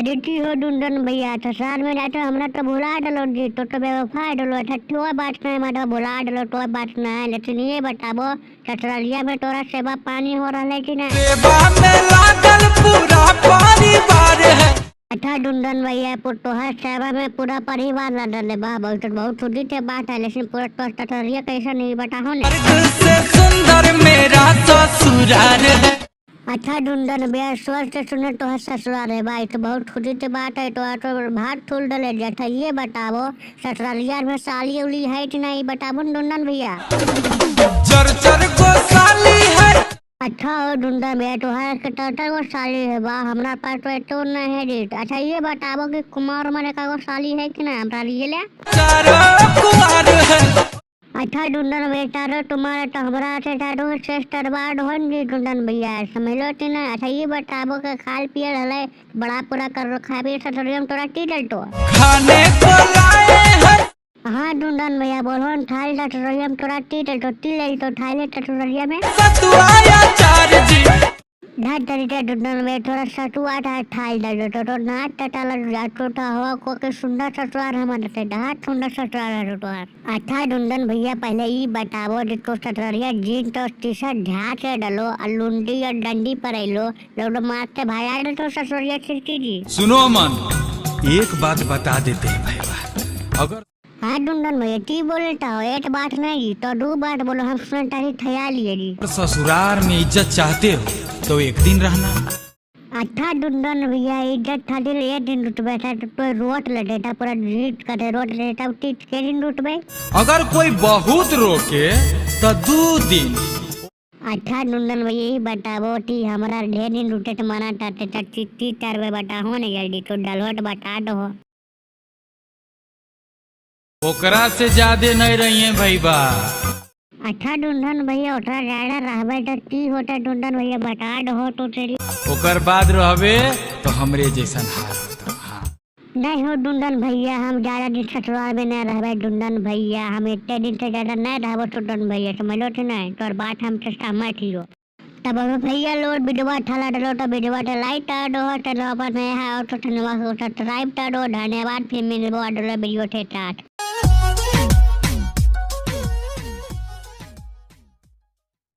अदिति हो डुंडन भैया ससुराल में जाते हमरा तो भुला डलो जी तो बेवफा डलो ठठुआ बात नहीं मारो भुला डलो तो बात ना है लेकिन ये बताबो ससुरालिया में तोरा सेवा पानी हो रहा है कि नहीं? सेवा में लागल पूरा परिवार है। अच्छा डुंडन भैया तोहर सेवा में पूरा परिवार लड़ल है बा बहुत छोटी से बात है लेकिन पूरा तो ससुरालिया कैसा नहीं बताओ ने। स्वर्ग से सुंदर मेरा ससुराल है। अच्छा डुंडन भैया स्वर से सुने तो ससुराल है भाई तो बहुत खुशी की बात है तो भात फूल डले जैसा ये बताओ ससुरालिया में साली उली है कि नहीं बताबो डुंडन भैया। चर को साली है। अच्छा हो डुंडन भैया तोहर के टोटल वो साली है बा हमारा पास तो एतो नहीं है जी। अच्छा ये बताबो कि कुमार मरे का वो साली है कि ना हमरा लिए ले चारों कुंवर है। अच्छा डुंडन बेटा रो तुम्हारा तो हमरा से टाडो सिस्टर बाड होन जी डुंडन भैया समझ लो कि ना। अच्छा ये बताबो के खाल पियल हले बड़ा पूरा कर रखा है ससुरियम तोरा की डलतो खाने को लाए हैं। हाँ डुंडन भैया बोलो थाल ससुरियम तोरा की डलतो ती ले तो थाले ससुरिया में सतुआया चार जी। ढाट तरीके डुंडन में थोड़ा सतुआ था थाल डलतो तो नाट टटाला जातो था हवा को के सुंदर ससुराल हमारे से ढाट सुंदर ससुराल है तो। अच्छा डुंडन भैया पहले ये बताओ जिसको ससुरिया जीन तो टी-शर्ट ढाट से डलो और लुंडी और डंडी पर लो लोग मारते भाई तो ससुरिया खिड़की जी। सुनो अमन एक बात बता देते हैं भाई अगर हाँ डुंडन भैया टी बोलता हो एक बात नहीं तो दो बात बोलो हम सुन तारी थया लिए जी। ससुराल में इज्जत चाहते हो तो एक दिन रहना। अच्छा डुंडन भैया इज्जत खातिर एक दिन रुतबे था तो रोट लडेटा पूरा जीत करे रोट लेटा टीच के दिन रुतबे। अगर कोई बहुत रोके तो 2 दिन। अच्छा डुंडन भैया ही बताबो टी हमारा ढेर दिन रुटे तो मना ताते ता चिट्ठी 4 बजे बताहो ने जल्दी तो डलवट बता दो। ओकरा से ज्यादा नहीं रही है भाई बा। अच्छा डुंडन भैया उठा ज्यादा रहबे तो की होता डुंडन भैया बता दो तो तेरी ओकर बाद रहबे तो हमरे जैसन हाल होता। हाँ नहीं हो डुंडन भैया हम ज्यादा दिन ससुराल में नहीं रहबे डुंडन भैया हम इतने दिन से ज्यादा नहीं रहबो डुंडन भैया समझ लो कि नहीं तोर बात हम से सहमत ही हो। तब भैया लोग वीडियो ठला डलो तो वीडियो लाइक कर दो तो पर में है और तो धन्यवाद सब्सक्राइब कर दो धन्यवाद फिर मिलबो अगले वीडियो के साथ।